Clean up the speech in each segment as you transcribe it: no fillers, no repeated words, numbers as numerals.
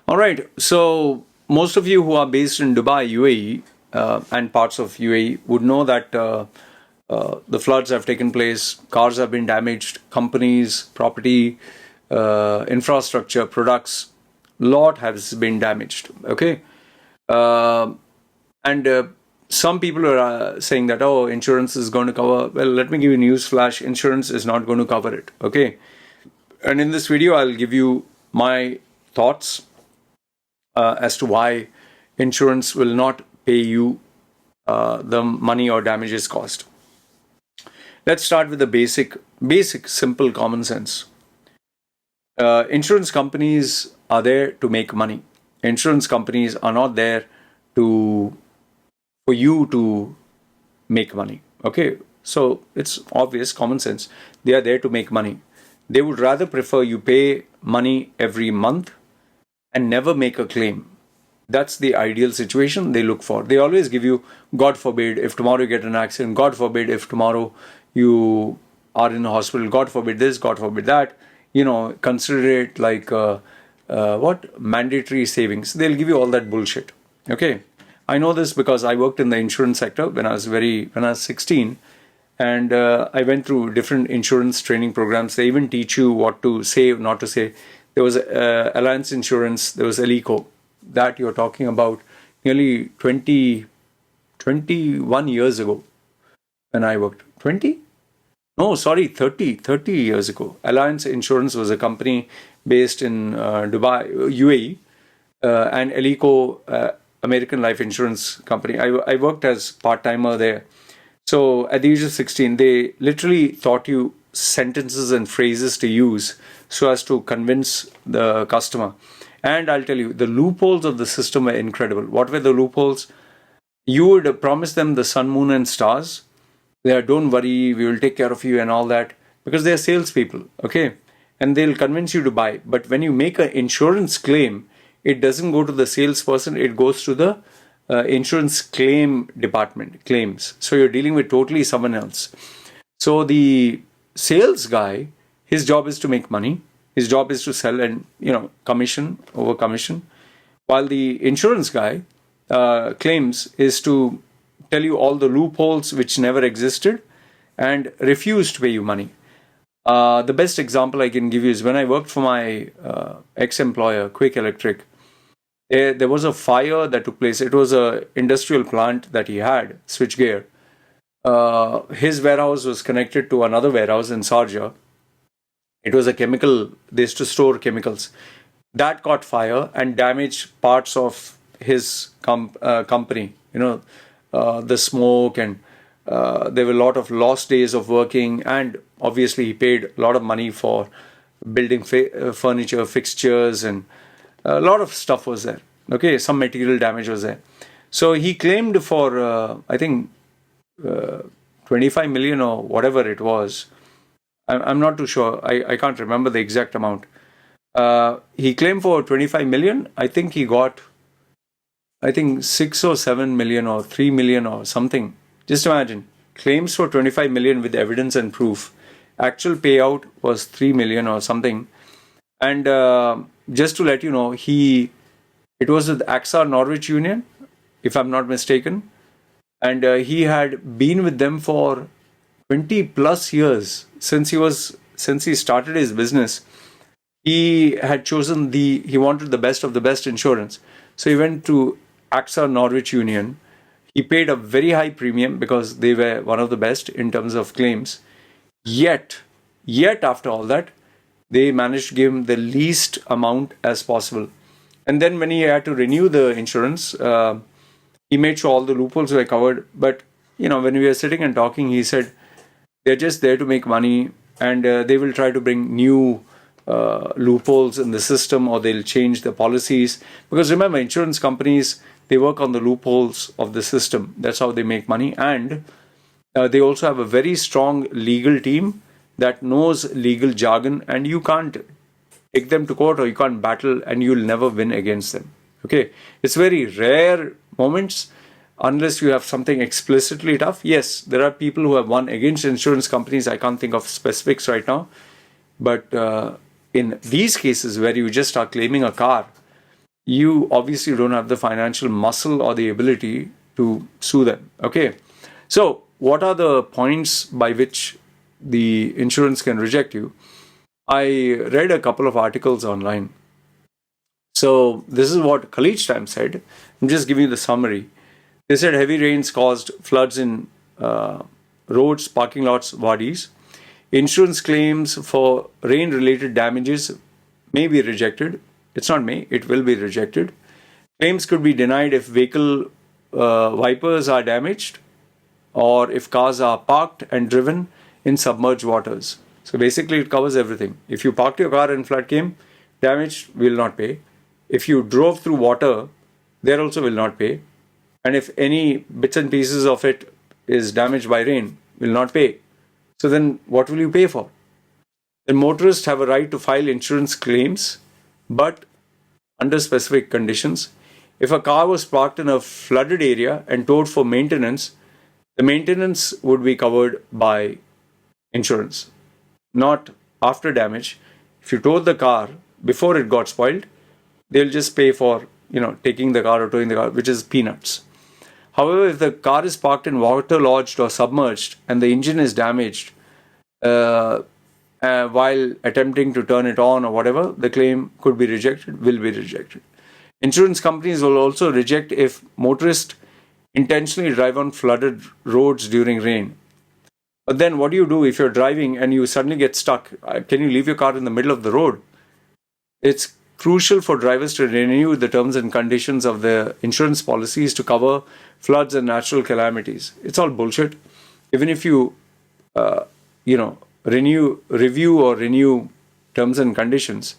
All right. So most of you who are based in Dubai, UAE, and parts of UAE would know that the floods have taken place, cars have been damaged, companies, property, infrastructure, products, lot has been damaged. Okay. And some people are saying that, oh, insurance is going to cover. Well, let me give you a news flash. Insurance is not going to cover it. Okay. And in this video, I'll give you my thoughts as to why insurance will not pay you the money or damages cost. Let's start with the basic, simple common sense. Insurance companies are there to make money. Insurance companies are not there for you to make money. Okay, so it's obvious, common sense. They are there to make money. They would rather prefer you pay money every month and never make a claim. That's the ideal situation they look for. They always give you, God forbid, if tomorrow you get an accident, God forbid, if tomorrow you are in the hospital, God forbid this, God forbid that, consider it like mandatory savings. They'll give you all that bullshit. Okay. I know this because I worked in the insurance sector when I was 16, and I went through different insurance training programs. They even teach you what to say, not to say. There was Alliance Insurance, there was Alico. That you're talking about nearly 21 years ago when I worked. 20? No, sorry, 30 years ago. Alliance Insurance was a company based in Dubai, UAE, and Alico, American Life Insurance Company. I worked as part-timer there. So at the age of 16, they literally taught you sentences and phrases to use so as to convince the customer. And I'll tell you, the loopholes of the system were incredible. What were the loopholes? You would promise them the sun, moon, and stars. They are, don't worry, we will take care of you and all that, because they are salespeople, okay? And they'll convince you to buy. But when you make an insurance claim, it doesn't go to the salesperson, it goes to the insurance claim department, claims. So you're dealing with totally someone else. So the sales guy, his job is to make money. His job is to sell and, commission over commission. While the insurance guy claims is to tell you all the loopholes which never existed and refuse to pay you money. The best example I can give you is when I worked for my ex-employer, Quick Electric. There was a fire that took place. It was an industrial plant that he had, switchgear. His warehouse was connected to another warehouse in Sharjah. It was a chemical, they used to store chemicals. That caught fire and damaged parts of his company. The smoke, and there were a lot of lost days of working, and obviously he paid a lot of money for building furniture, fixtures, and a lot of stuff was there. Okay, some material damage was there. So he claimed for, I think, 25 million or whatever it was. I'm not too sure. I can't remember the exact amount. He claimed for 25 million. I think he got, 6 or 7 million or 3 million or something. Just imagine. Claims for 25 million with evidence and proof. Actual payout was 3 million or something. And just to let you know, it was with AXA Norwich Union, if I'm not mistaken. And he had been with them for 20 plus years since he started his business. He had chosen he wanted the best of the best insurance. So he went to AXA Norwich Union. He paid a very high premium because they were one of the best in terms of claims. Yet after all that, they managed to give him the least amount as possible. And then when he had to renew the insurance, he made sure all the loopholes were covered. But, when we were sitting and talking, he said, they're just there to make money, and they will try to bring new loopholes in the system, or they'll change the policies. Because remember, insurance companies, they work on the loopholes of the system. That's how they make money. And they also have a very strong legal team that knows legal jargon, and you can't take them to court or you can't battle, and you'll never win against them. Okay, it's very rare moments unless you have something explicitly tough. Yes, there are people who have won against insurance companies. I can't think of specifics right now, but in these cases where you just are claiming a car, you obviously don't have the financial muscle or the ability to sue them. Okay. So, what are the points by which the insurance can reject you? I read a couple of articles online. So, this is what College Time said. I'm just giving you the summary. They said heavy rains caused floods in roads, parking lots, wadis. Insurance claims for rain related damages may be rejected. It's not may, it will be rejected. Claims could be denied if vehicle wipers are damaged or if cars are parked and driven in submerged waters. So basically, it covers everything. If you parked your car and flood came, damage will not pay. If you drove through water, there also will not pay. And if any bits and pieces of it is damaged by rain, will not pay. So then what will you pay for? Then motorists have a right to file insurance claims, but under specific conditions. If a car was parked in a flooded area and towed for maintenance, the maintenance would be covered by insurance, not after damage. If you towed the car before it got spoiled, they'll just pay for, taking the car or towing the car, which is peanuts. However, if the car is parked in water lodged or submerged and the engine is damaged while attempting to turn it on or whatever, the claim could be rejected, will be rejected. Insurance companies will also reject if motorists intentionally drive on flooded roads during rain. But then what do you do if you're driving and you suddenly get stuck? Can you leave your car in the middle of the road? It's crucial for drivers to renew the terms and conditions of their insurance policies to cover floods and natural calamities. It's all bullshit. Even if you, review or renew terms and conditions,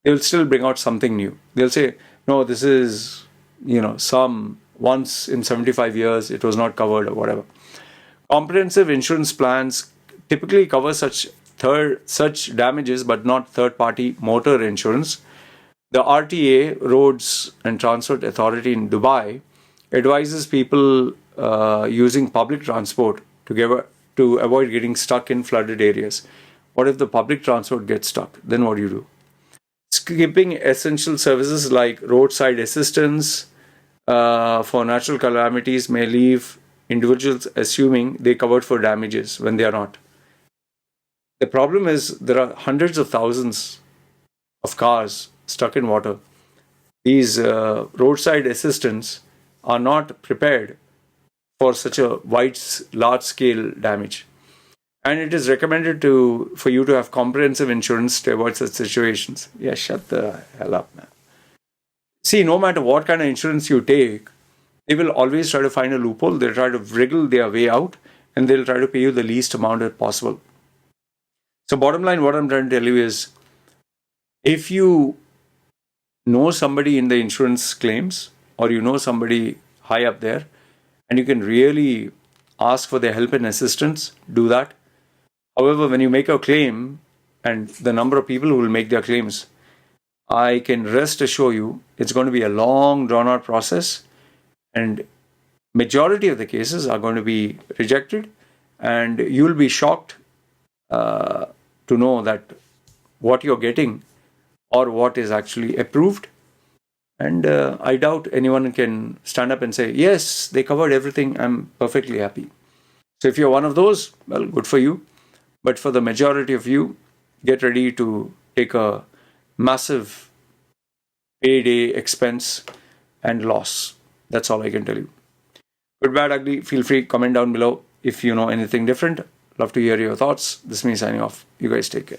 they'll still bring out something new. They'll say, no, this is, some once in 75 years, it was not covered or whatever. Comprehensive insurance plans typically cover such damages, but not third-party motor insurance. The RTA, Roads and Transport Authority in Dubai, advises people using public transport to avoid getting stuck in flooded areas. What if the public transport gets stuck? Then what do you do? Skipping essential services like roadside assistance for natural calamities may leave individuals assuming they covered for damages when they are not. The problem is there are hundreds of thousands of cars stuck in water. These roadside assistants are not prepared for such a large-scale damage. And it is recommended for you to have comprehensive insurance to avoid such situations. Yeah, shut the hell up, man. See, no matter what kind of insurance you take, they will always try to find a loophole. They'll try to wriggle their way out and they'll try to pay you the least amount as possible. So bottom line, what I'm trying to tell you is, if you know somebody in the insurance claims or you know somebody high up there and you can really ask for their help and assistance, do that. However, when you make a claim and the number of people who will make their claims, I can rest assure you it's going to be a long drawn out process, and majority of the cases are going to be rejected, and you'll be shocked to know that what you're getting or what is actually approved. And I doubt anyone can stand up and say, yes, they covered everything, I'm perfectly happy. So if you're one of those, well, good for you. But for the majority of you, get ready to take a massive payday expense and loss. That's all I can tell you. Good, bad, ugly, feel free, comment down below if you know anything different. Love to hear your thoughts. This is me signing off. You guys take care.